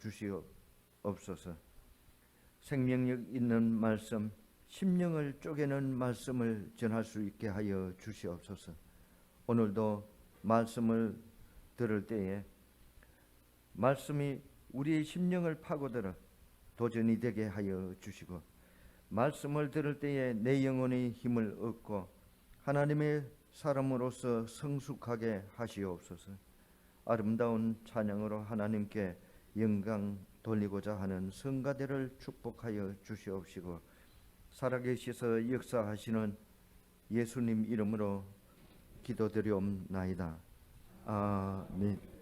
주시옵소서. 생명력 있는 말씀, 심령을 쪼개는 말씀을 전할 수 있게 하여 주시옵소서. 오늘도 말씀을 들을 때에 말씀이 우리의 심령을 파고들어 도전이 되게 하여 주시고, 말씀을 들을 때에 내 영혼의 힘을 얻고 하나님의 사람으로서 성숙하게 하시옵소서. 아름다운 찬양으로 하나님께 영광 돌리고자 하는 성가대를 축복하여 주시옵시고, 살아계셔서 역사하시는 예수님 이름으로 기도드리옵나이다. 아멘.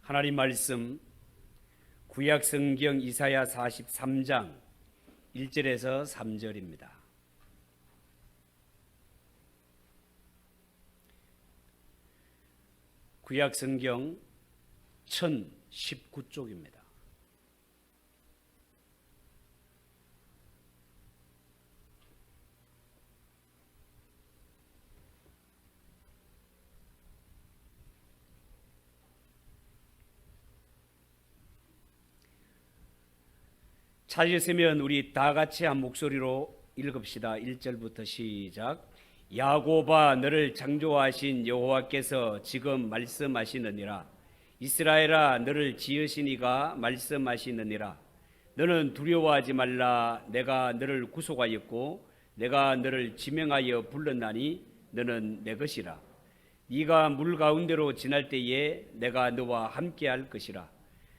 하나님 말씀 구약 성경 이사야 43장 1절에서 3절입니다. 구약 성경 1019쪽입니다. 찾으시면 우리 다 같이 한 목소리로 읽읍시다. 1절부터 시작. 야곱아, 너를 창조하신 여호와께서 지금 말씀하시느니라. 이스라엘아, 너를 지으신 이가 말씀하시느니라. 너는 두려워하지 말라. 내가 너를 구속하였고 내가 너를 지명하여 불렀나니 너는 내 것이라. 네가 물 가운데로 지날 때에 내가 너와 함께할 것이라.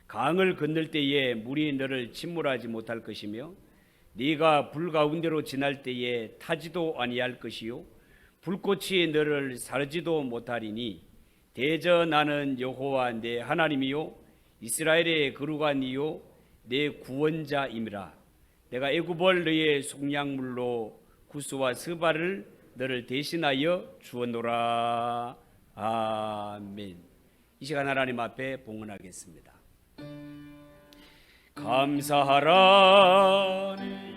강을 건널 때에 물이 너를 침몰하지 못할 것이며 네가 불 가운데로 지날 때에 타지도 아니할 것이요 불꽃이 너를 사르지도 못하리니 대저 나는 여호와 내 하나님이요 이스라엘의 거룩한 이요 내 구원자임이라. 내가 애굽을 너의 속량물로 구스와 스바를 너를 대신하여 주었노라. 아멘. 이 시간 하나님 앞에 봉헌하겠습니다. 감사하라 내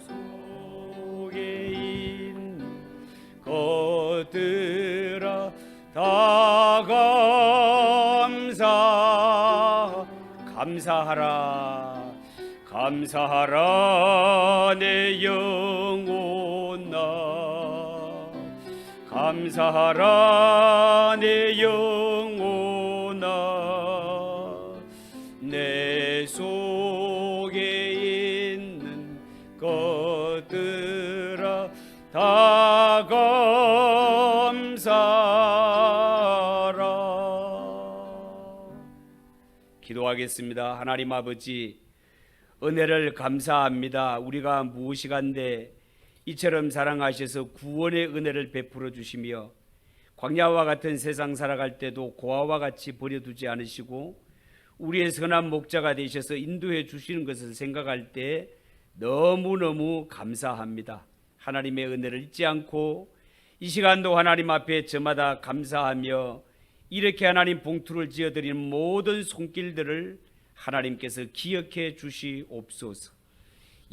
속에 있는 것들아 다 감사하라 내 영혼아. 감사하라 내 영혼아. 내 속에 있는 것들아 다 감사하라. 기도하겠습니다. 하나님 아버지, 은혜를 감사합니다. 우리가 무엇이간데 이처럼 사랑하셔서 구원의 은혜를 베풀어 주시며 광야와 같은 세상 살아갈 때도 고아와 같이 버려두지 않으시고 우리의 선한 목자가 되셔서 인도해 주시는 것을 생각할 때 너무너무 감사합니다. 하나님의 은혜를 잊지 않고 이 시간도 하나님 앞에 저마다 감사하며 이렇게 하나님 봉투를 지어드리는 모든 손길들을 하나님께서 기억해 주시옵소서.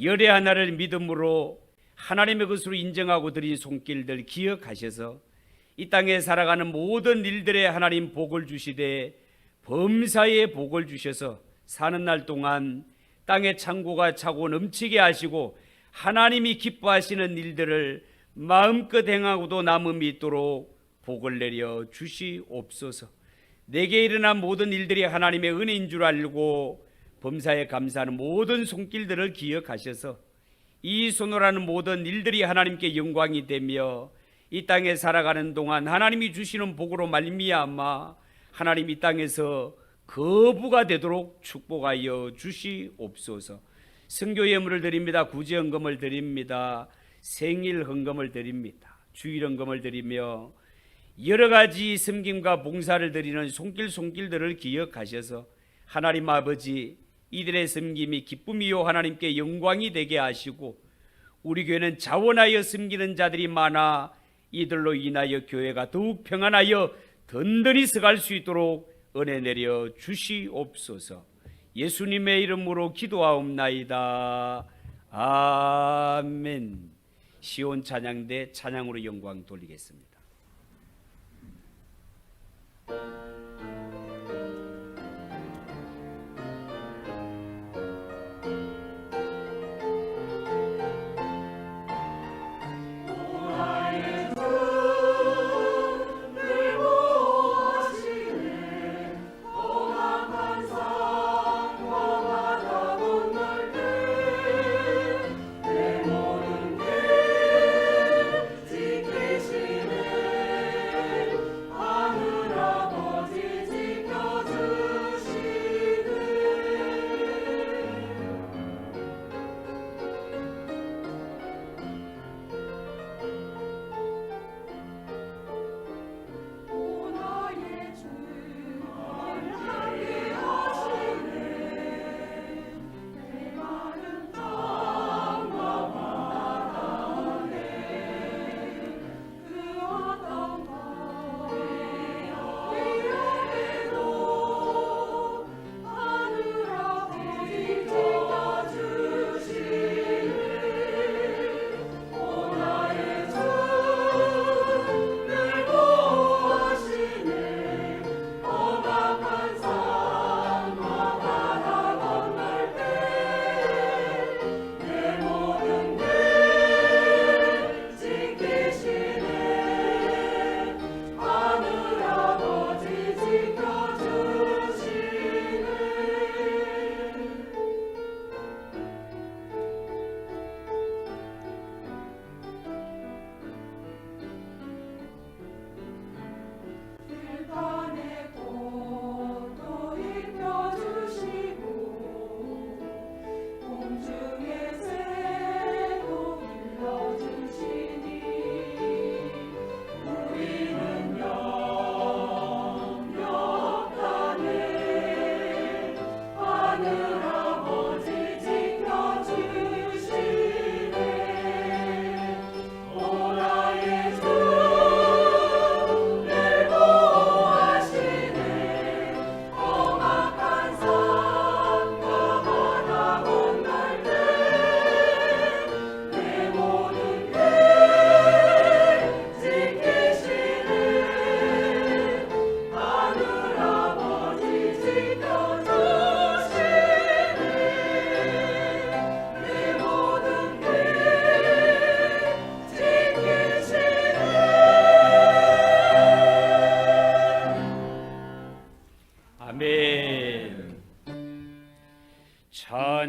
열의 하나를 믿음으로 하나님의 것으로 인정하고 드린 손길들 기억하셔서 이 땅에 살아가는 모든 일들에 하나님 복을 주시되 범사에 복을 주셔서 사는 날 동안 땅에 창고가 차고 넘치게 하시고 하나님이 기뻐하시는 일들을 마음껏 행하고도 남음이 있도록 복을 내려 주시옵소서. 내게 일어난 모든 일들이 하나님의 은혜인 줄 알고 범사에 감사하는 모든 손길들을 기억하셔서 이 손으로하는 모든 일들이 하나님께 영광이 되며 이 땅에 살아가는 동안 하나님이 주시는 복으로 말미암아 하나님 이 땅에서 거부가 되도록 축복하여 주시옵소서. 선교 예물을 드립니다. 구제헌금을 드립니다. 생일 헌금을 드립니다. 주일 헌금을 드리며 여러 가지 섬김과 봉사를 드리는 손길들을 기억하셔서 하나님 아버지 이들의 섬김이 기쁨이요 하나님께 영광이 되게 하시고 우리 교회는 자원하여 섬기는 자들이 많아 이들로 인하여 교회가 더욱 평안하여 든든히 서갈 수 있도록 은혜 내려 주시옵소서. 예수님의 이름으로 기도하옵나이다. 아멘. 시온 찬양대 찬양으로 영광 돌리겠습니다.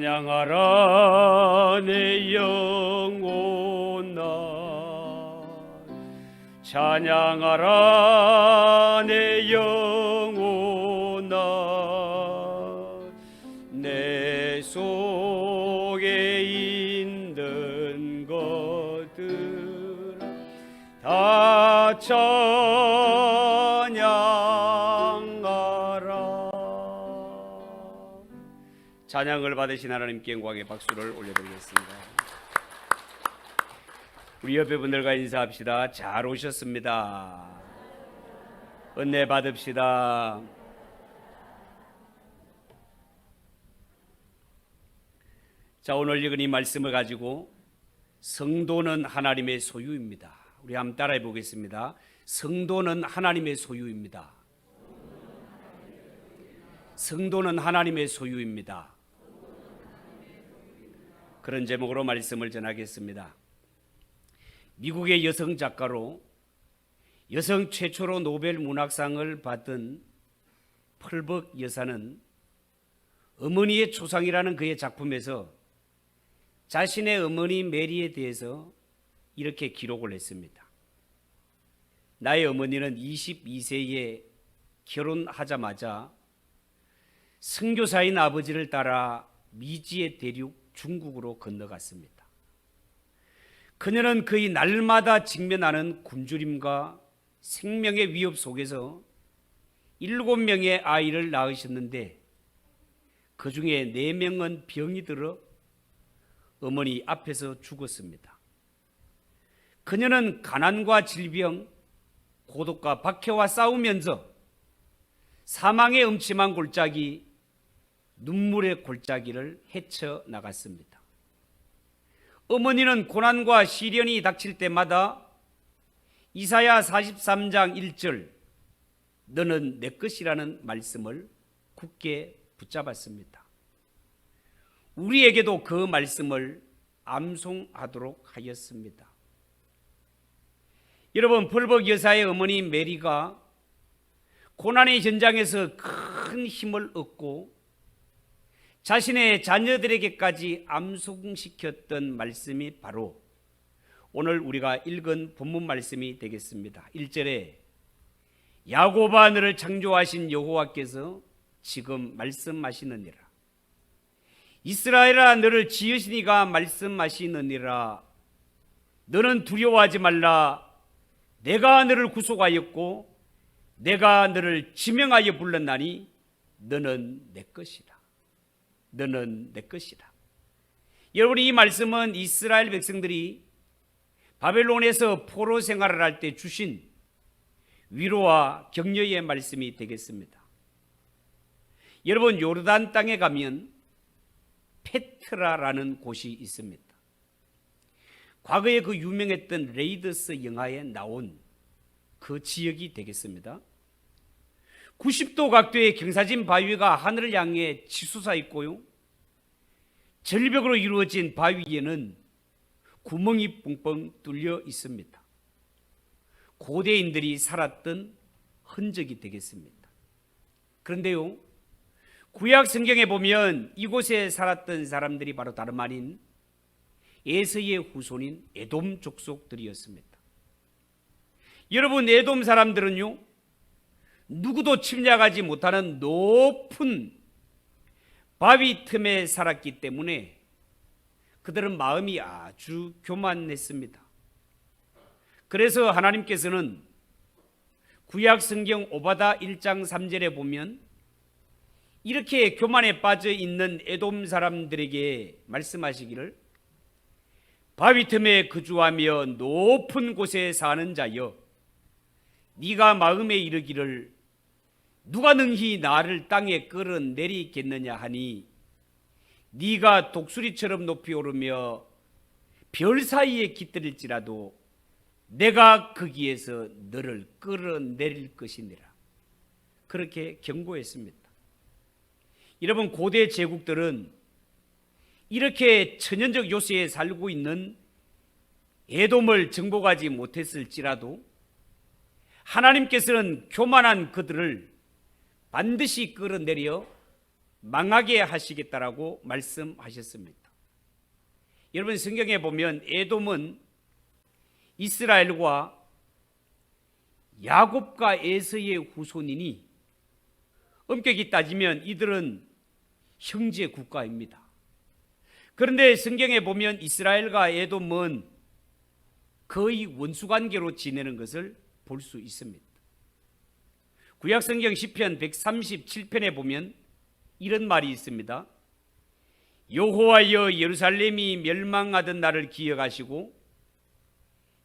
찬양하라 내 영혼아, 찬양하라 내 영혼아, 내 속에 있는 것들 다 찬양을 받으신 하나님께 영광의 박수를 올려드리겠습니다. 우리 옆에 분들과 인사합시다. 잘 오셨습니다. 은혜 받읍시다. 자, 오늘 읽은 이 말씀을 가지고 성도는 하나님의 소유입니다. 우리 한번 따라해 보겠습니다. 성도는 하나님의 소유입니다. 성도는 하나님의 소유입니다. 그런 제목으로 말씀을 전하겠습니다. 미국의 여성 작가로 여성 최초로 노벨 문학상을 받은 펄벅 여사는 어머니의 초상이라는 그의 작품에서 자신의 어머니 메리에 대해서 이렇게 기록을 했습니다. 나의 어머니는 22세에 결혼하자마자 선교사인 아버지를 따라 미지의 대륙 중국으로 건너갔습니다. 그녀는 그의 날마다 직면하는 굶주림과 생명의 위협 속에서 7명의 아이를 낳으셨는데 그 중에 4명은 병이 들어 어머니 앞에서 죽었습니다. 그녀는 가난과 질병, 고독과 박해와 싸우면서 사망의 음침한 골짜기, 눈물의 골짜기를 헤쳐나갔습니다. 어머니는 고난과 시련이 닥칠 때마다 이사야 43장 1절 너는 내 것이라는 말씀을 굳게 붙잡았습니다. 우리에게도 그 말씀을 암송하도록 하였습니다. 여러분, 벌복 여사의 어머니 메리가 고난의 현장에서 큰 힘을 얻고 자신의 자녀들에게까지 암송시켰던 말씀이 바로 오늘 우리가 읽은 본문 말씀이 되겠습니다. 1절에 야곱아 너를 창조하신 여호와께서 지금 말씀하시느니라. 이스라엘아 너를 지으신 이가 말씀하시느니라. 너는 두려워하지 말라. 내가 너를 구속하였고 내가 너를 지명하여 불렀나니 너는 내 것이라. 너는 내 것이라. 여러분, 이 말씀은 이스라엘 백성들이 바벨론에서 포로 생활을 할 때 주신 위로와 격려의 말씀이 되겠습니다. 여러분, 요르단 땅에 가면 페트라라는 곳이 있습니다. 과거에 그 유명했던 레이더스 영화에 나온 그 지역이 되겠습니다. 90도 각도의 경사진 바위가 하늘을 향해 치솟아 있고요, 절벽으로 이루어진 바위에는 구멍이 뻥뻥 뚫려 있습니다. 고대인들이 살았던 흔적이 되겠습니다. 그런데요, 구약 성경에 보면 이곳에 살았던 사람들이 바로 다름 아닌 에서의 후손인 에돔 족속들이었습니다. 여러분, 에돔 사람들은요, 누구도 침략하지 못하는 높은 바위 틈에 살았기 때문에 그들은 마음이 아주 교만했습니다. 그래서 하나님께서는 구약 성경 오바다 1장 3절에 보면 이렇게 교만에 빠져 있는 에돔 사람들에게 말씀하시기를 바위 틈에 거주하며 높은 곳에 사는 자여, 네가 마음에 이르기를 누가 능히 나를 땅에 끌어내리겠느냐 하니 네가 독수리처럼 높이 오르며 별 사이에 깃들일지라도 내가 거기에서 너를 끌어내릴 것이니라. 그렇게 경고했습니다. 여러분, 고대 제국들은 이렇게 천연적 요새에 살고 있는 에돔을 정복하지 못했을지라도 하나님께서는 교만한 그들을 반드시 끌어내려 망하게 하시겠다라고 말씀하셨습니다. 여러분, 성경에 보면 에돔은 이스라엘과 야곱과 에서의 후손이니 엄격히 따지면 이들은 형제 국가입니다. 그런데 성경에 보면 이스라엘과 에돔은 거의 원수관계로 지내는 것을 볼 수 있습니다. 구약성경 시편 137편에 보면 이런 말이 있습니다. 여호와여, 예루살렘이 멸망하던 날을 기억하시고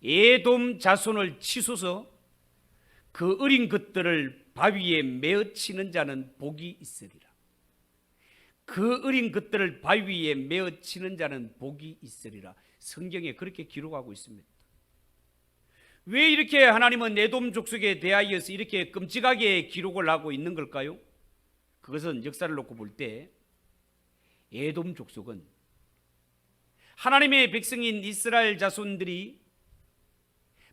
에돔 자손을 치소서. 그 어린 것들을 바위에 메어 치는 자는 복이 있으리라. 그 어린 것들을 바위에 메어 치는 자는 복이 있으리라. 성경에 그렇게 기록하고 있습니다. 왜 이렇게 하나님은 에돔 족속에 대하여서 이렇게 끔찍하게 기록을 하고 있는 걸까요? 그것은 역사를 놓고 볼 때 에돔 족속은 하나님의 백성인 이스라엘 자손들이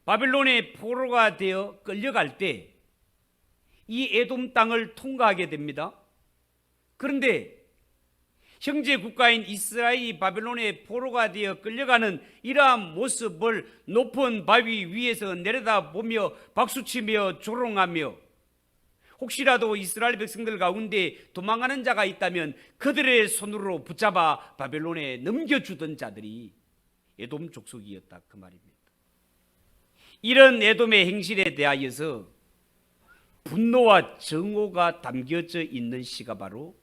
바벨론의 포로가 되어 끌려갈 때 이 에돔 땅을 통과하게 됩니다. 그런데 형제 국가인 이스라엘이 바벨론의 포로가 되어 끌려가는 이러한 모습을 높은 바위 위에서 내려다보며 박수치며 조롱하며 혹시라도 이스라엘 백성들 가운데 도망가는 자가 있다면 그들의 손으로 붙잡아 바벨론에 넘겨주던 자들이 에돔 족속이었다 그 말입니다. 이런 에돔의 행실에 대하여서 분노와 정오가 담겨져 있는 시가 바로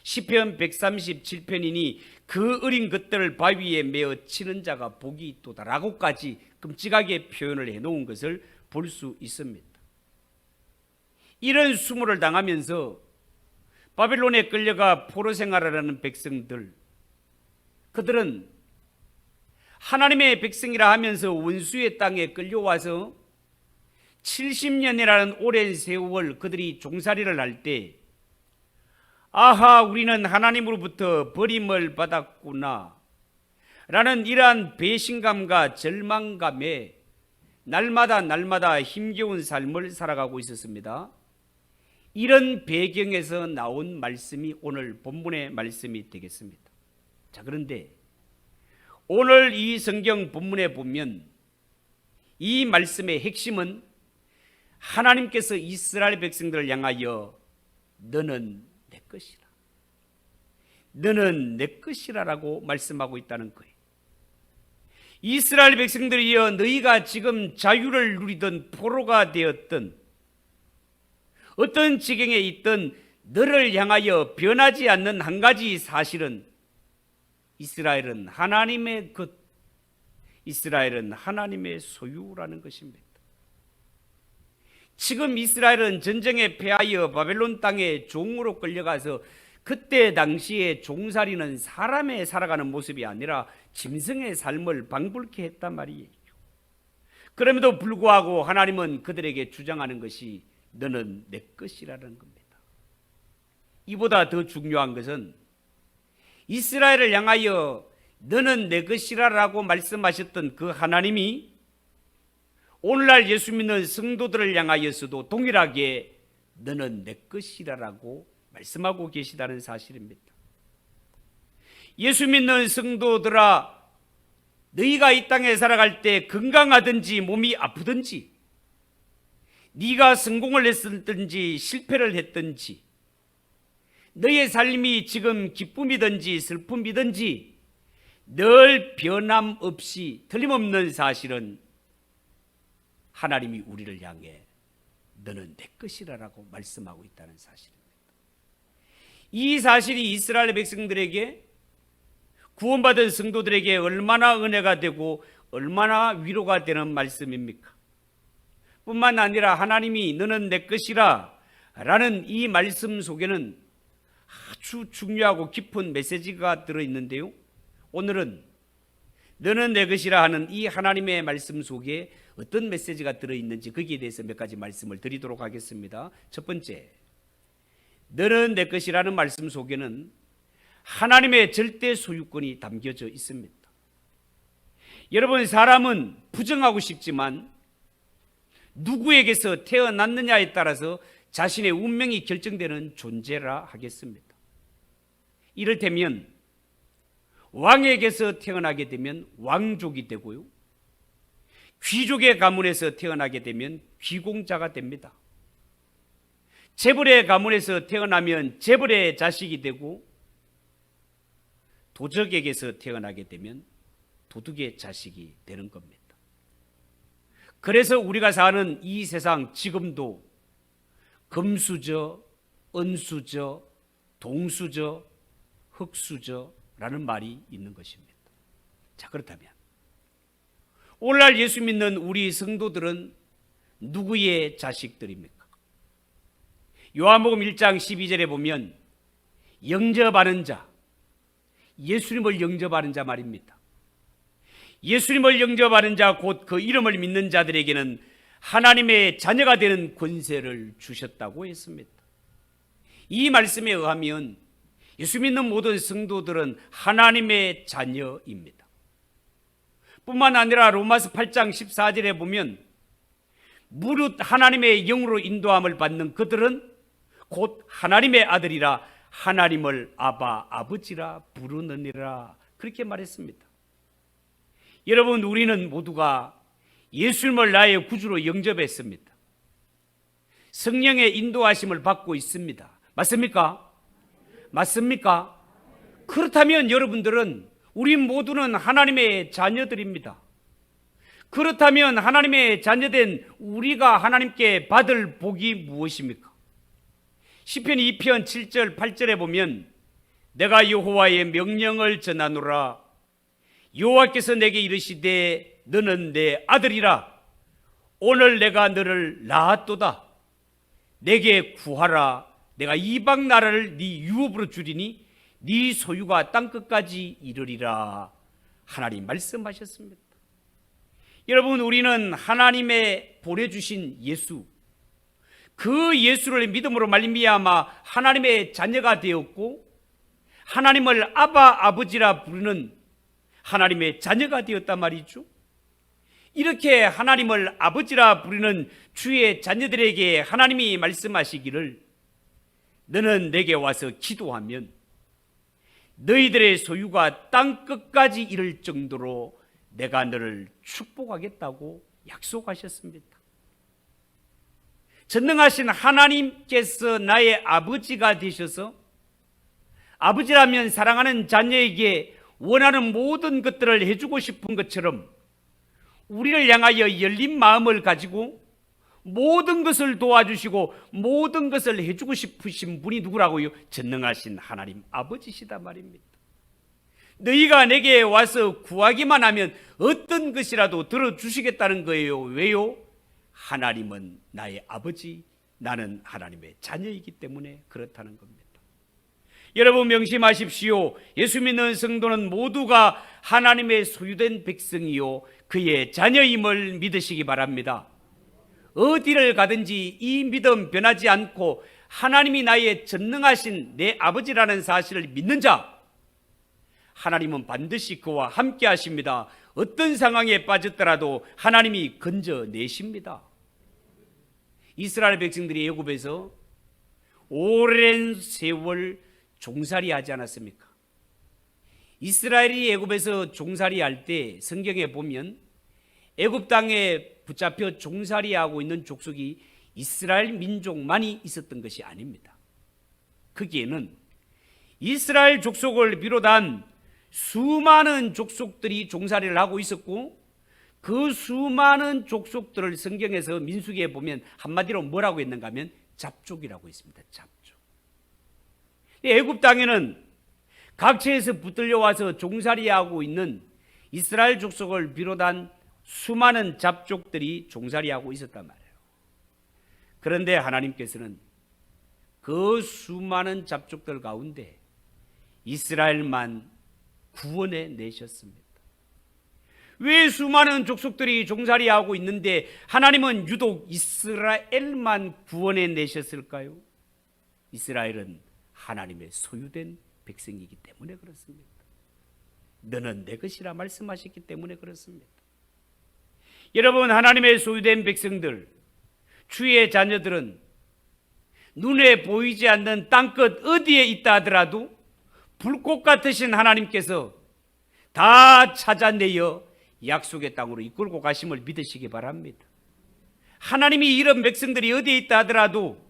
시편 137편이니 그 어린 것들을 바위에 메어 치는 자가 복이 있도다라고까지 끔찍하게 표현을 해놓은 것을 볼 수 있습니다. 이런 수모를 당하면서 바벨론에 끌려가 포로 생활을 하는 백성들, 그들은 하나님의 백성이라 하면서 원수의 땅에 끌려와서 70년이라는 오랜 세월 그들이 종살이를 할 때 아하 우리는 하나님으로부터 버림을 받았구나 라는 이러한 배신감과 절망감에 날마다 힘겨운 삶을 살아가고 있었습니다. 이런 배경에서 나온 말씀이 오늘 본문의 말씀이 되겠습니다. 자, 그런데 오늘 이 성경 본문에 보면 이 말씀의 핵심은 하나님께서 이스라엘 백성들을 향하여 너는 내 것이라, 너는 내 것이라라고 말씀하고 있다는 거예요. 이스라엘 백성들이여 너희가 지금 자유를 누리던 포로가 되었던 어떤 지경에 있던 너를 향하여 변하지 않는 한 가지 사실은 이스라엘은 하나님의 것, 이스라엘은 하나님의 소유라는 것입니다. 지금 이스라엘은 전쟁에 패하여 바벨론 땅에 종으로 끌려가서 그때 당시에 종살이는 사람의 살아가는 모습이 아니라 짐승의 삶을 방불케 했단 말이에요. 그럼에도 불구하고 하나님은 그들에게 주장하는 것이 너는 내 것이라는 겁니다. 이보다 더 중요한 것은 이스라엘을 향하여 너는 내 것이라라고 말씀하셨던 그 하나님이 오늘날 예수 믿는 성도들을 향하여서도 동일하게 너는 내 것이라라고 말씀하고 계시다는 사실입니다. 예수 믿는 성도들아, 너희가 이 땅에 살아갈 때 건강하든지 몸이 아프든지, 네가 성공을 했든지 실패를 했든지, 너의 삶이 지금 기쁨이든지 슬픔이든지 늘 변함없이 틀림없는 사실은 하나님이 우리를 향해 너는 내 것이라라고 말씀하고 있다는 사실입니다. 이 사실이 이스라엘 백성들에게, 구원받은 성도들에게 얼마나 은혜가 되고 얼마나 위로가 되는 말씀입니까? 뿐만 아니라 하나님이 너는 내 것이라 라는 이 말씀 속에는 아주 중요하고 깊은 메시지가 들어있는데요, 오늘은 너는 내 것이라 하는 이 하나님의 말씀 속에 어떤 메시지가 들어있는지 거기에 대해서 몇 가지 말씀을 드리도록 하겠습니다. 첫 번째, 너는 내 것이라는 말씀 속에는 하나님의 절대 소유권이 담겨져 있습니다. 여러분, 사람은 부정하고 싶지만 누구에게서 태어났느냐에 따라서 자신의 운명이 결정되는 존재라 하겠습니다. 이를테면 왕에게서 태어나게 되면 왕족이 되고요, 귀족의 가문에서 태어나게 되면 귀공자가 됩니다. 재벌의 가문에서 태어나면 재벌의 자식이 되고, 도적에게서 태어나게 되면 도둑의 자식이 되는 겁니다. 그래서 우리가 사는 이 세상 지금도 금수저, 은수저, 동수저, 흙수저라는 말이 있는 것입니다. 자, 그렇다면 오늘날 예수 믿는 우리 성도들은 누구의 자식들입니까? 요한복음 1장 12절에 보면 영접하는 자, 예수님을 영접하는 자 말입니다. 예수님을 영접하는 자, 곧 그 이름을 믿는 자들에게는 하나님의 자녀가 되는 권세를 주셨다고 했습니다. 이 말씀에 의하면 예수 믿는 모든 성도들은 하나님의 자녀입니다. 뿐만 아니라 로마서 8장 14절에 보면 무릇 하나님의 영으로 인도함을 받는 그들은 곧 하나님의 아들이라 하나님을 아바 아버지라 부르느니라, 그렇게 말했습니다. 여러분, 우리는 모두가 예수님을 나의 구주로 영접했습니다. 성령의 인도하심을 받고 있습니다. 맞습니까? 맞습니까? 그렇다면 여러분들은 우리 모두는 하나님의 자녀들입니다. 그렇다면 하나님의 자녀된 우리가 하나님께 받을 복이 무엇입니까? 시편 2편 7절 8절에 보면 내가 여호와의 명령을 전하노라. 여호와께서 내게 이르시되 너는 내 아들이라. 오늘 내가 너를 낳았도다. 내게 구하라. 내가 이방 나라를 네 유업으로 주리니 네 소유가 땅끝까지 이르리라. 하나님 말씀하셨습니다. 여러분, 우리는 하나님의 보내주신 예수, 그 예수를 믿음으로 말미암아 하나님의 자녀가 되었고 하나님을 아바 아버지라 부르는 하나님의 자녀가 되었단 말이죠. 이렇게 하나님을 아버지라 부르는 주의 자녀들에게 하나님이 말씀하시기를 너는 내게 와서 기도하면 너희들의 소유가 땅끝까지 이를 정도로 내가 너를 축복하겠다고 약속하셨습니다. 전능하신 하나님께서 나의 아버지가 되셔서 아버지라면 사랑하는 자녀에게 원하는 모든 것들을 해주고 싶은 것처럼 우리를 향하여 열린 마음을 가지고 모든 것을 도와주시고 모든 것을 해주고 싶으신 분이 누구라고요? 전능하신 하나님 아버지시다 말입니다. 너희가 내게 와서 구하기만 하면 어떤 것이라도 들어주시겠다는 거예요. 왜요? 하나님은 나의 아버지, 나는 하나님의 자녀이기 때문에 그렇다는 겁니다. 여러분 명심하십시오. 예수 믿는 성도는 모두가 하나님의 소유된 백성이요 그의 자녀임을 믿으시기 바랍니다. 어디를 가든지 이 믿음 변하지 않고 하나님이 나의 전능하신 내 아버지라는 사실을 믿는 자, 하나님은 반드시 그와 함께 하십니다. 어떤 상황에 빠졌더라도 하나님이 건져내십니다. 이스라엘 백성들이 애굽에서 오랜 세월 종살이 하지 않았습니까? 이스라엘이 애굽에서 종살이 할 때 성경에 보면 애굽 땅에 붙잡혀 종살이 하고 있는 족속이 이스라엘 민족만이 있었던 것이 아닙니다. 거기에는 이스라엘 족속을 비롯한 수많은 족속들이 종살이를 하고 있었고 그 수많은 족속들을 성경에서 민수기에 보면 한마디로 뭐라고 했는가 하면 잡족이라고 있습니다. 잡족. 애굽 땅에는 각처에서 붙들려 와서 종살이하고 있는 이스라엘 족속을 비롯한 수많은 잡족들이 종살이하고 있었단 말이에요. 그런데 하나님께서는 그 수많은 잡족들 가운데 이스라엘만 구원해 내셨습니다. 왜 수많은 족속들이 종살이하고 있는데 하나님은 유독 이스라엘만 구원해 내셨을까요? 이스라엘은 하나님의 소유된 백성이기 때문에 그렇습니다. 너는 내 것이라 말씀하셨기 때문에 그렇습니다. 여러분, 하나님의 소유된 백성들, 주의 자녀들은 눈에 보이지 않는 땅끝 어디에 있다 하더라도 불꽃 같으신 하나님께서 다 찾아내어 약속의 땅으로 이끌고 가심을 믿으시기 바랍니다. 하나님이 이런 백성들이 어디에 있다 하더라도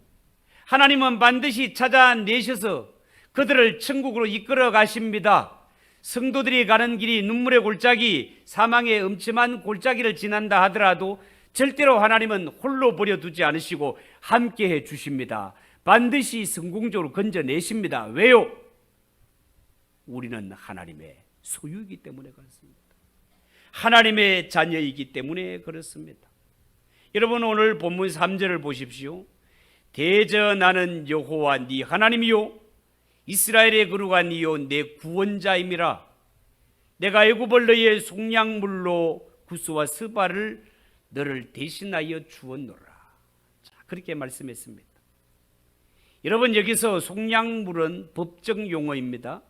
하나님은 반드시 찾아내셔서 그들을 천국으로 이끌어 가십니다. 성도들이 가는 길이 눈물의 골짜기, 사망의 음침한 골짜기를 지난다 하더라도 절대로 하나님은 홀로 버려두지 않으시고 함께해 주십니다. 반드시 성공적으로 건져내십니다. 왜요? 우리는 하나님의 소유이기 때문에 그렇습니다. 하나님의 자녀이기 때문에 그렇습니다. 여러분, 오늘 본문 3절을 보십시오. 대저 나는 여호와 네 하나님이요 이스라엘의 거룩한 이요 내 구원자임이라. 내가 애굽을 너희의 속량물로 구스와 스바를 너를 대신하여 주었노라. 자, 그렇게 말씀했습니다. 여러분, 여기서 속량물은 법정 용어입니다.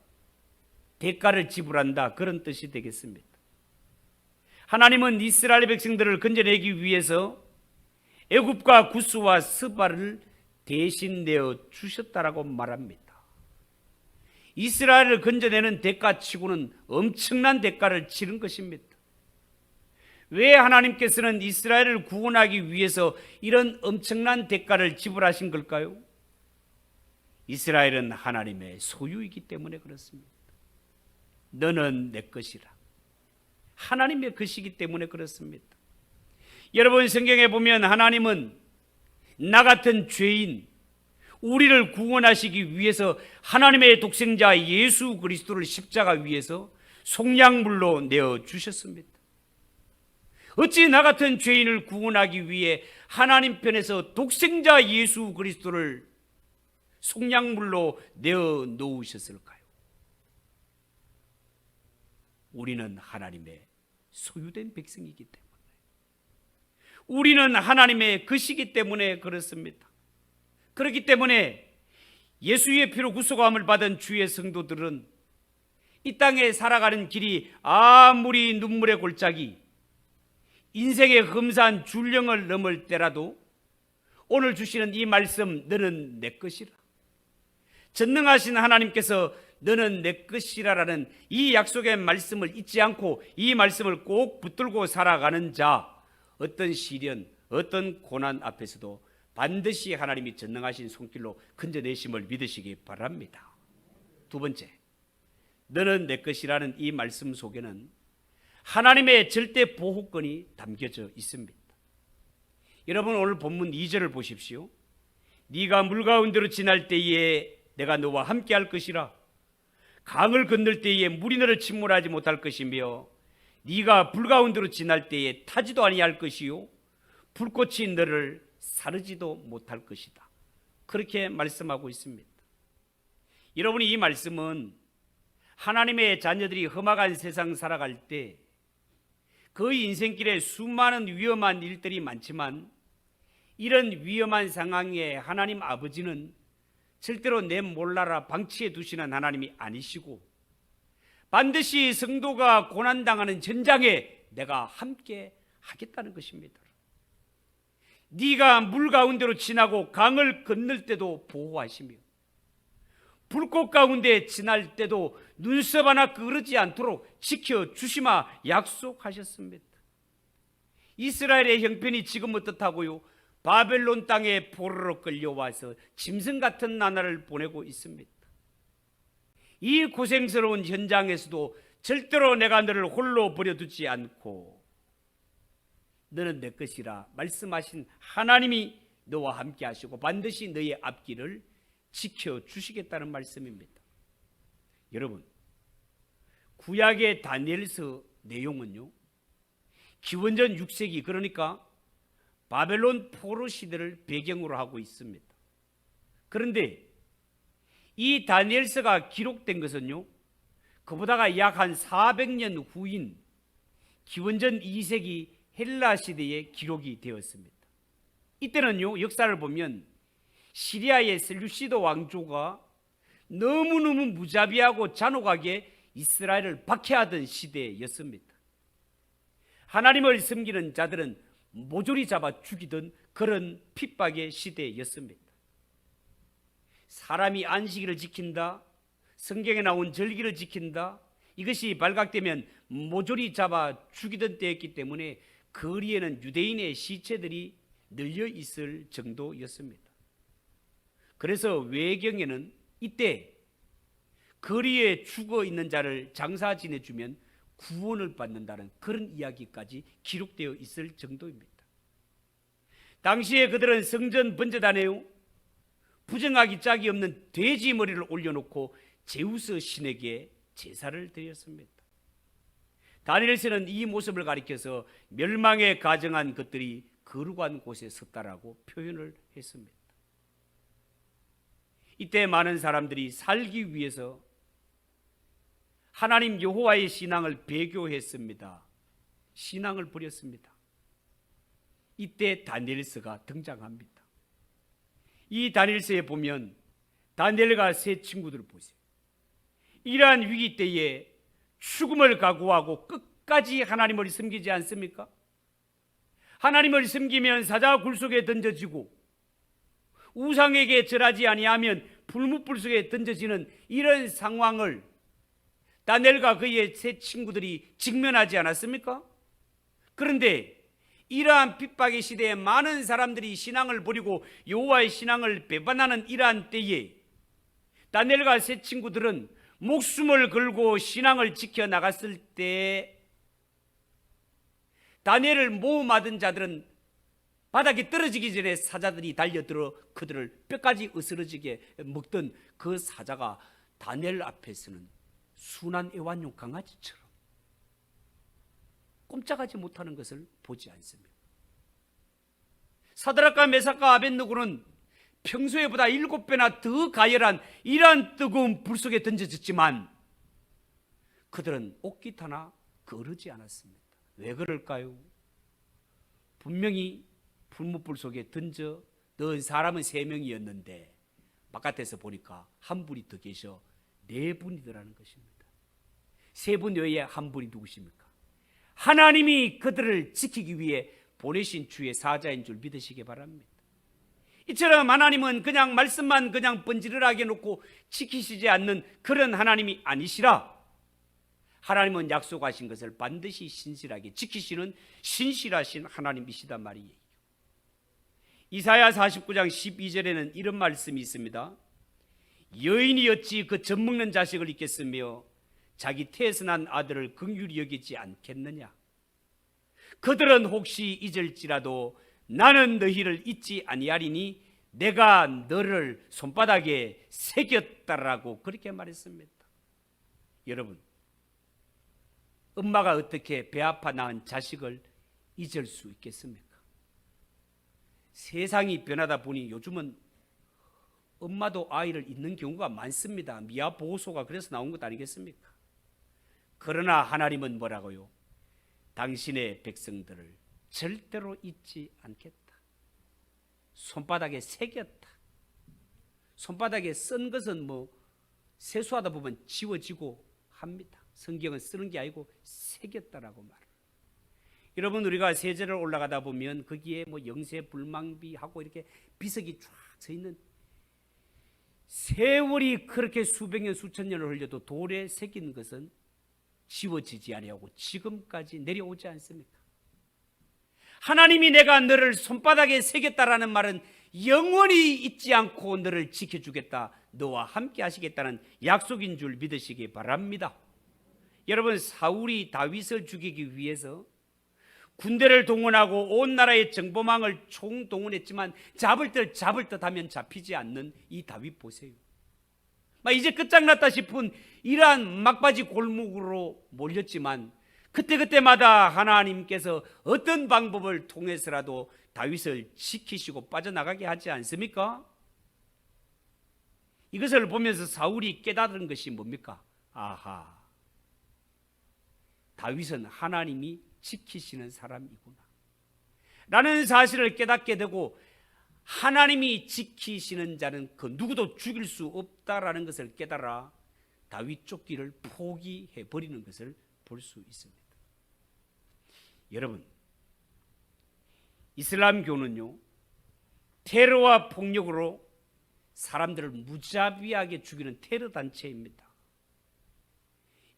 대가를 지불한다, 그런 뜻이 되겠습니다. 하나님은 이스라엘 백성들을 건져내기 위해서 애굽과 구스와 스바를 대신 내어 주셨다라고 말합니다. 이스라엘을 건져내는 대가치고는 엄청난 대가를 치른 것입니다. 왜 하나님께서는 이스라엘을 구원하기 위해서 이런 엄청난 대가를 지불하신 걸까요? 이스라엘은 하나님의 소유이기 때문에 그렇습니다. 너는 내 것이라. 하나님의 것이기 때문에 그렇습니다. 여러분, 성경에 보면 하나님은 나 같은 죄인, 우리를 구원하시기 위해서 하나님의 독생자 예수 그리스도를 십자가 위에서 속량물로 내어주셨습니다. 어찌 나 같은 죄인을 구원하기 위해 하나님 편에서 독생자 예수 그리스도를 속량물로 내어 놓으셨을까요? 우리는 하나님의 소유된 백성이기 때문에, 우리는 하나님의 것이기 때문에 그렇습니다. 그렇기 때문에 예수의 피로 구속함을 받은 주의 성도들은 이 땅에 살아가는 길이 아무리 눈물의 골짜기, 인생의 험산 줄령을 넘을 때라도 오늘 주시는 이 말씀, 너는 내 것이라, 전능하신 하나님께서 너는 내 것이라라는 이 약속의 말씀을 잊지 않고 이 말씀을 꼭 붙들고 살아가는 자, 어떤 시련, 어떤 고난 앞에서도 반드시 하나님이 전능하신 손길로 건져내심을 믿으시기 바랍니다. 두 번째, 너는 내 것이라는 이 말씀 속에는 하나님의 절대 보호권이 담겨져 있습니다. 여러분, 오늘 본문 2절을 보십시오. 네가 물 가운데로 지날 때에 내가 너와 함께 할 것이라. 강을 건널 때에 물이 너를 침몰하지 못할 것이며 네가 불 가운데로 지날 때에 타지도 아니할 것이요 불꽃이 너를 사르지도 못할 것이다. 그렇게 말씀하고 있습니다. 여러분이 이 말씀은 하나님의 자녀들이 험악한 세상 살아갈 때 그 인생길에 수많은 위험한 일들이 많지만 이런 위험한 상황에 하나님 아버지는 절대로 내 몰라라 방치해 두시는 하나님이 아니시고 반드시 성도가 고난당하는 전장에 내가 함께 하겠다는 것입니다. 네가 물 가운데로 지나고 강을 건널 때도 보호하시며 불꽃 가운데 지날 때도 눈썹 하나 그르지 않도록 지켜주시마 약속하셨습니다. 이스라엘의 형편이 지금 어떻다고요? 바벨론 땅에 포로로 끌려와서 짐승 같은 나날을 보내고 있습니다. 이 고생스러운 현장에서도 절대로 내가 너를 홀로 버려두지 않고 너는 내 것이라 말씀하신 하나님이 너와 함께 하시고 반드시 너의 앞길을 지켜주시겠다는 말씀입니다. 여러분, 구약의 다니엘서 내용은요, 기원전 6세기, 그러니까 바벨론 포로 시대를 배경으로 하고 있습니다. 그런데 이 다니엘서가 기록된 것은요, 그보다가 약 한 400년 후인 기원전 2세기 헬라 시대에 기록이 되었습니다. 이때는요, 역사를 보면 시리아의 셀루시드 왕조가 너무너무 무자비하고 잔혹하게 이스라엘을 박해하던 시대였습니다. 하나님을 섬기는 자들은 모조리 잡아 죽이던 그런 핍박의 시대였습니다. 사람이 안식일을 지킨다, 성경에 나온 절기를 지킨다, 이것이 발각되면 모조리 잡아 죽이던 때였기 때문에 거리에는 유대인의 시체들이 널려 있을 정도였습니다. 그래서 외경에는 이때 거리에 죽어 있는 자를 장사 지내주면 구원을 받는다는 그런 이야기까지 기록되어 있을 정도입니다. 당시에 그들은 성전 번제단에요, 부정하기 짝이 없는 돼지 머리를 올려놓고 제우스 신에게 제사를 드렸습니다. 다니엘서는 이 모습을 가리켜서 멸망에 가정한 것들이 거룩한 곳에 섰다라고 표현을 했습니다. 이때 많은 사람들이 살기 위해서 하나님 여호와의 신앙을 배교했습니다. 신앙을 버렸습니다. 이때 다니엘서가 등장합니다. 이 다니엘서에 보면 다니엘과 세 친구들을 보세요. 이러한 위기 때에 죽음을 각오하고 끝까지 하나님을 섬기지 않습니까? 하나님을 섬기면 사자와 굴 속에 던져지고 우상에게 절하지 아니하면 불못불 속에 던져지는 이런 상황을 다니엘과 그의 세 친구들이 직면하지 않았습니까? 그런데 이러한 핍박의 시대에 많은 사람들이 신앙을 버리고 여호와의 신앙을 배반하는 이러한 때에 다니엘과 세 친구들은 목숨을 걸고 신앙을 지켜 나갔을 때 다니엘을 모험하던 자들은 바닥에 떨어지기 전에 사자들이 달려들어 그들을 뼈까지 으스러지게 먹던 그 사자가 다니엘 앞에서는 순한 애완용 강아지처럼 꼼짝하지 못하는 것을 보지 않습니다. 사드락과 메삭과 아벳느고는 평소에보다 7배나 더 가열한 이러한 뜨거운 불 속에 던져졌지만 그들은 옷깃 하나 거르지 않았습니다. 왜 그럴까요? 분명히 불못불 속에 던져 넣은 사람은 3명이었는데 바깥에서 보니까 한 분이 더 계셔 4분이더라는 것입니다. 3분 외에 한 분이 누구십니까? 하나님이 그들을 지키기 위해 보내신 주의 사자인 줄 믿으시기 바랍니다. 이처럼 하나님은 그냥 말씀만 그냥 번지르르하게 놓고 지키시지 않는 그런 하나님이 아니시라. 하나님은 약속하신 것을 반드시 신실하게 지키시는 신실하신 하나님이시단 말이에요. 이사야 49장 12절에는 이런 말씀이 있습니다. 여인이 어찌 그 젖먹는 자식을 잊겠으며 자기 태어난 아들을 긍휼히 여기지 않겠느냐. 그들은 혹시 잊을지라도 나는 너희를 잊지 아니하리니 내가 너를 손바닥에 새겼다라고 그렇게 말했습니다. 여러분, 엄마가 어떻게 배 아파 낳은 자식을 잊을 수 있겠습니까? 세상이 변하다 보니 요즘은 엄마도 아이를 잊는 경우가 많습니다. 미아 보호소가 그래서 나온 것 아니겠습니까? 그러나 하나님은 뭐라고요? 당신의 백성들을 절대로 잊지 않겠다. 손바닥에 새겼다. 손바닥에 쓴 것은 세수하다 보면 지워지고 합니다. 성경은 쓰는 게 아니고 새겼다라고 말을. 여러분, 우리가 세제를 올라가다 보면 거기에 영세불망비하고 이렇게 비석이 쫙 서 있는, 세월이 그렇게 수백 년 수천 년을 흘려도 돌에 새긴 것은 지워지지 아니하고 지금까지 내려오지 않습니까? 하나님이 내가 너를 손바닥에 새겼다라는 말은 영원히 잊지 않고 너를 지켜주겠다, 너와 함께 하시겠다는 약속인 줄 믿으시기 바랍니다. 여러분, 사울이 다윗을 죽이기 위해서 군대를 동원하고 온 나라의 정보망을 총동원했지만 잡을 듯 하면 잡히지 않는 이 다윗 보세요. 이제 끝장났다 싶은 이러한 막바지 골목으로 몰렸지만 그때마다 하나님께서 어떤 방법을 통해서라도 다윗을 지키시고 빠져나가게 하지 않습니까? 이것을 보면서 사울이 깨달은 것이 뭡니까? 아하, 다윗은 하나님이 지키시는 사람이구나 라는 사실을 깨닫게 되고, 하나님이 지키시는 자는 그 누구도 죽일 수 없다라는 것을 깨달아 다윗 쫓기를 포기해 버리는 것을 볼 수 있습니다. 여러분, 이슬람교는요, 테러와 폭력으로 사람들을 무자비하게 죽이는 테러 단체입니다.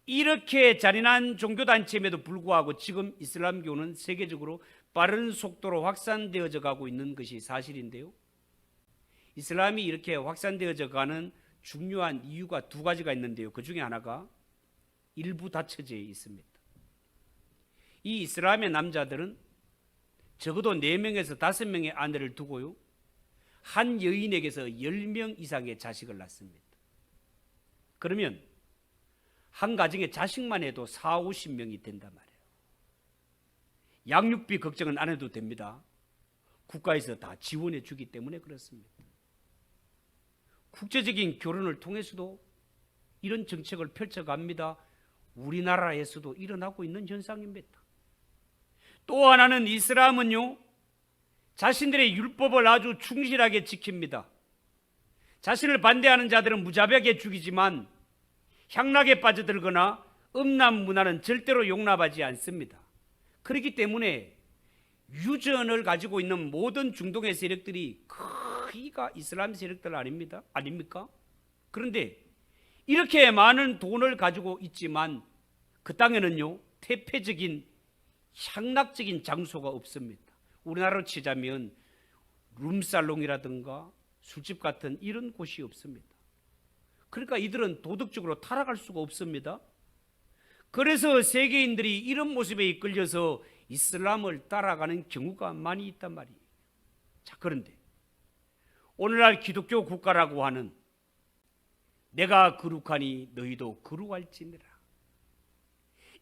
이렇게 잔인한 종교단체임에도 불구하고 지금 이슬람교는 세계적으로 빠른 속도로 확산되어져 가고 있는 것이 사실인데요, 이슬람이 이렇게 확산되어져 가는 중요한 이유가 2가지가 있는데요, 그 중에 하나가 일부 닫혀져 있습니다. 이 이슬람의 남자들은 적어도 4명에서 5명의 아내를 두고요, 한 여인에게서 10명 이상의 자식을 낳습니다. 그러면 한 가정에 자식만 해도 40-50명이 된단 말이에요. 양육비 걱정은 안 해도 됩니다. 국가에서 다 지원해 주기 때문에 그렇습니다. 국제적인 결혼을 통해서도 이런 정책을 펼쳐갑니다. 우리나라에서도 일어나고 있는 현상입니다. 또 하나는 이슬람은요, 자신들의 율법을 아주 충실하게 지킵니다. 자신을 반대하는 자들은 무자비하게 죽이지만 향락에 빠져들거나 음란 문화는 절대로 용납하지 않습니다. 그렇기 때문에 유전을 가지고 있는 모든 중동의 세력들이 거의가 이슬람 세력들 아닙니까? 그런데 이렇게 많은 돈을 가지고 있지만 그 땅에는요, 태폐적인 향락적인 장소가 없습니다. 우리나라로 치자면 룸살롱이라든가 술집 같은 이런 곳이 없습니다. 그러니까 이들은 도덕적으로 타락할 수가 없습니다. 그래서 세계인들이 이런 모습에 이끌려서 이슬람을 따라가는 경우가 많이 있단 말이에요. 자, 그런데 오늘날 기독교 국가라고 하는 내가 거룩하니 너희도 거룩할지니라,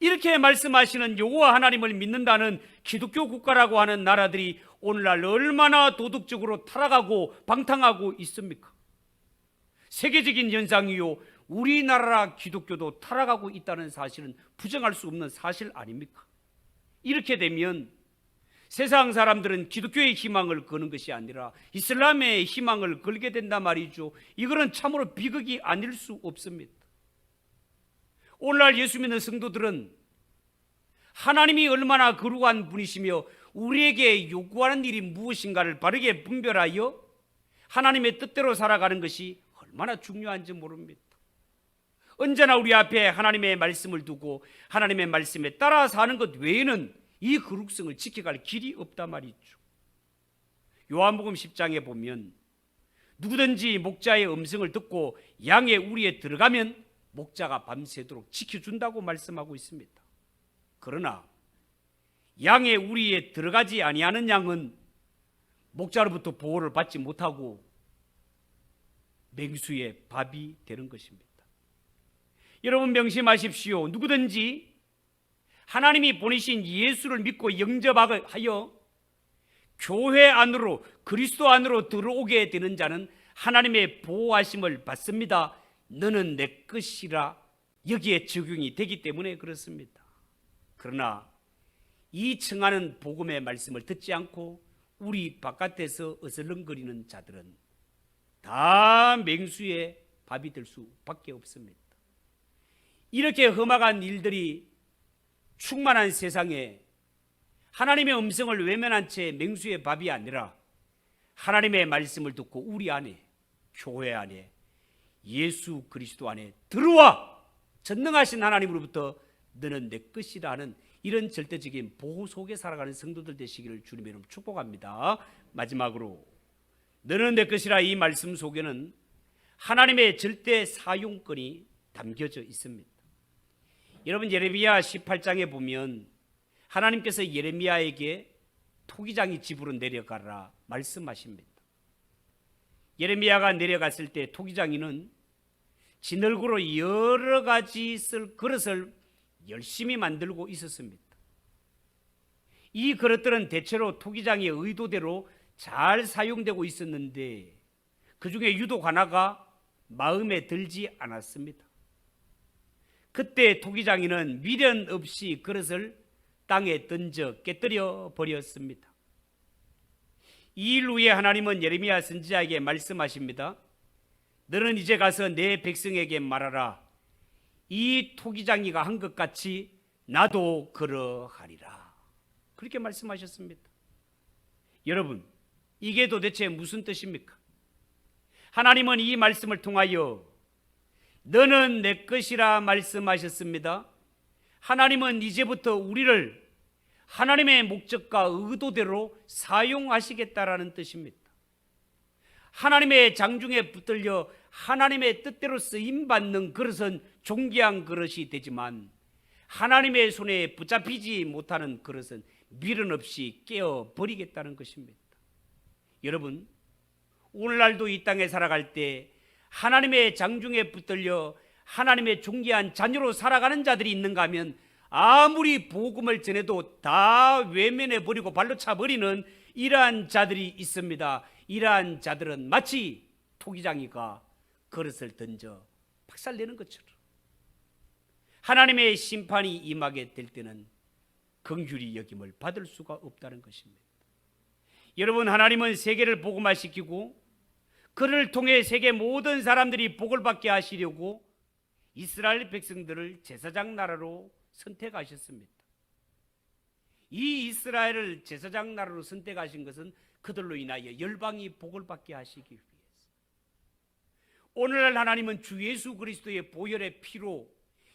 이렇게 말씀하시는 여호와 하나님을 믿는다는 기독교 국가라고 하는 나라들이 오늘날 얼마나 도덕적으로 타락하고 방탕하고 있습니까? 세계적인 현상이요, 우리나라 기독교도 타락하고 있다는 사실은 부정할 수 없는 사실 아닙니까? 이렇게 되면 세상 사람들은 기독교의 희망을 거는 것이 아니라 이슬람의 희망을 걸게 된단 말이죠. 이거는 참으로 비극이 아닐 수 없습니다. 오늘날 예수 믿는 성도들은 하나님이 얼마나 거룩한 분이시며 우리에게 요구하는 일이 무엇인가를 바르게 분별하여 하나님의 뜻대로 살아가는 것이 얼마나 중요한지 모릅니다. 언제나 우리 앞에 하나님의 말씀을 두고 하나님의 말씀에 따라 사는 것 외에는 이 거룩성을 지켜갈 길이 없단 말이죠. 요한복음 10장에 보면 누구든지 목자의 음성을 듣고 양의 우리에 들어가면 목자가 밤새도록 지켜준다고 말씀하고 있습니다. 그러나 양의 우리에 들어가지 아니하는 양은 목자로부터 보호를 받지 못하고 맹수의 밥이 되는 것입니다. 여러분 명심하십시오. 누구든지 하나님이 보내신 예수를 믿고 영접하여 교회 안으로, 그리스도 안으로 들어오게 되는 자는 하나님의 보호하심을 받습니다. 너는 내 것이라 여기에 적용이 되기 때문에 그렇습니다. 그러나 이 청하는 복음의 말씀을 듣지 않고 우리 바깥에서 어슬렁거리는 자들은 다 맹수의 밥이 될 수밖에 없습니다. 이렇게 험악한 일들이 충만한 세상에 하나님의 음성을 외면한 채 맹수의 밥이 아니라 하나님의 말씀을 듣고 우리 안에, 교회 안에, 예수 그리스도 안에 들어와 전능하신 하나님으로부터 너는 내 것이라 하는 이런 절대적인 보호 속에 살아가는 성도들 되시기를 주님의 이름으로 축복합니다. 마지막으로 너는 내 것이라 이 말씀 속에는 하나님의 절대 사용권이 담겨져 있습니다. 여러분 예레미야 18장에 보면 하나님께서 예레미야에게 토기장이 집으로 내려가라 말씀하십니다. 예레미야가 내려갔을 때 토기장이는 진흙으로 여러 가지 쓸 그릇을 열심히 만들고 있었습니다. 이 그릇들은 대체로 토기장의 의도대로 잘 사용되고 있었는데 그 중에 유독 하나가 마음에 들지 않았습니다. 그때 토기장이는 미련 없이 그릇을 땅에 던져 깨뜨려 버렸습니다. 이 일 후에 하나님은 예레미야 선지자에게 말씀하십니다. 너는 이제 가서 내 백성에게 말하라. 이 토기장이가 한 것 같이 나도 그러하리라. 그렇게 말씀하셨습니다. 여러분, 이게 도대체 무슨 뜻입니까? 하나님은 이 말씀을 통하여 너는 내 것이라 말씀하셨습니다. 하나님은 이제부터 우리를 하나님의 목적과 의도대로 사용하시겠다라는 뜻입니다. 하나님의 장중에 붙들려 하나님의 뜻대로 쓰임받는 그릇은 존귀한 그릇이 되지만 하나님의 손에 붙잡히지 못하는 그릇은 미련 없이 깨어버리겠다는 것입니다. 여러분, 오늘날도 이 땅에 살아갈 때 하나님의 장중에 붙들려 하나님의 존귀한 자녀로 살아가는 자들이 있는가 하면 아무리 복음을 전해도 다 외면해버리고 발로 차버리는 이러한 자들이 있습니다. 이러한 자들은 마치 토기장이가 그릇을 던져 박살내는 것처럼 하나님의 심판이 임하게 될 때는 긍휼히 여김을 받을 수가 없다는 것입니다. 여러분, 하나님은 세계를 복음화시키고 그를 통해 세계 모든 사람들이 복을 받게 하시려고 이스라엘 백성들을 제사장 나라로 선택하셨습니다. 이 이스라엘을 제사장 나라로 선택하신 것은 그들로 인하여 열방이 복을 받게 하시기 위해서. 오늘날 하나님은 주 예수 그리스도의 보혈의 피로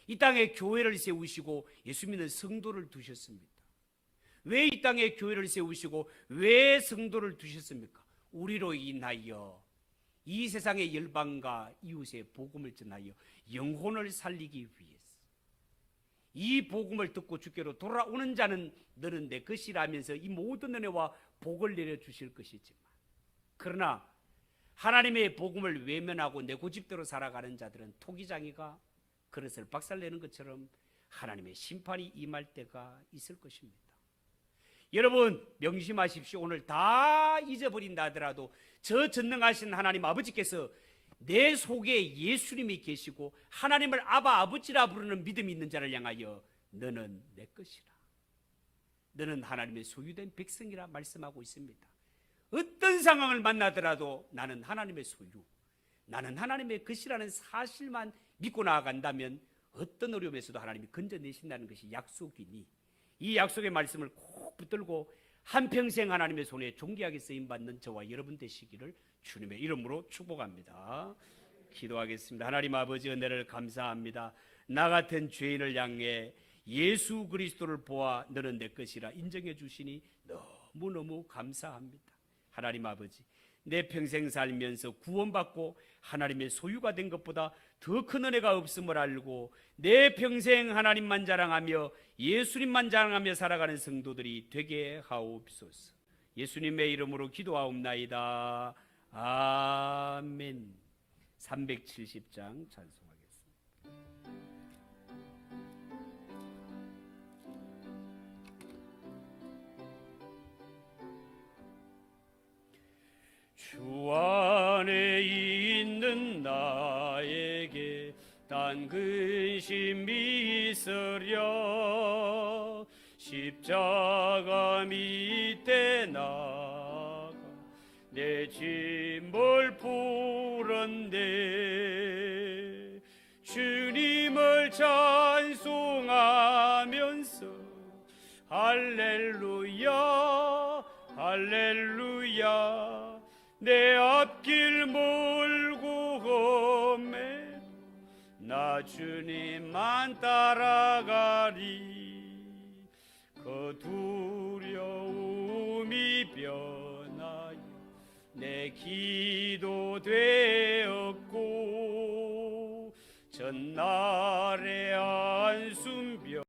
이 땅에 교회를 세우시고 예수 믿는 성도를 두셨습니다. 왜 이 땅에 교회를 세우시고 왜 성도를 두셨습니까? 우리로 인하여 이 세상의 열방과 이웃의 복음을 전하여 영혼을 살리기 위해서 이 복음을 듣고 주께로 돌아오는 자는 너는 내 것이라면서 이 모든 은혜와 복을 내려주실 것이지만, 그러나 하나님의 복음을 외면하고 내 고집대로 살아가는 자들은 토기장이가 그릇을 박살내는 것처럼 하나님의 심판이 임할 때가 있을 것입니다. 여러분 명심하십시오. 오늘 다 잊어버린다 하더라도 저 전능하신 하나님 아버지께서 내 속에 예수님이 계시고 하나님을 아바 아버지라 부르는 믿음이 있는 자를 향하여 너는 내 것이라, 너는 하나님의 소유된 백성이라 말씀하고 있습니다. 어떤 상황을 만나더라도 나는 하나님의 소유, 나는 하나님의 것이라는 사실만 믿고 나아간다면 어떤 어려움에서도 하나님이 건져내신다는 것이 약속이니 이 약속의 말씀을 꼭 붙들고 한평생 하나님의 손에 존귀하게 쓰임받는 저와 여러분 되시기를 주님의 이름으로 축복합니다. 기도하겠습니다. 하나님 아버지, 은혜를 감사합니다. 나 같은 죄인을 향해 예수 그리스도를 보아 너는 내 것이라 인정해 주시니 너무너무 감사합니다. 하나님 아버지, 내 평생 살면서 구원받고 하나님의 소유가 된 것보다 더 큰 은혜가 없음을 알고 내 평생 하나님만 자랑하며 예수님만 자랑하며 살아가는 성도들이 되게 하옵소서. 예수님의 이름으로 기도하옵나이다. 아멘. 370장 찬송하겠습니다. 주 안에 있는 나에게 단 근심이 있으랴. 십자가 밑에 나가 내 짐을 풀었네. 주님을 찬송하면서 할렐루야 할렐루야. 내 앞길 멀고 험해 나 주님만 따라가리. 그 두려움이 변하여 내 기도 되었고 전날의 한숨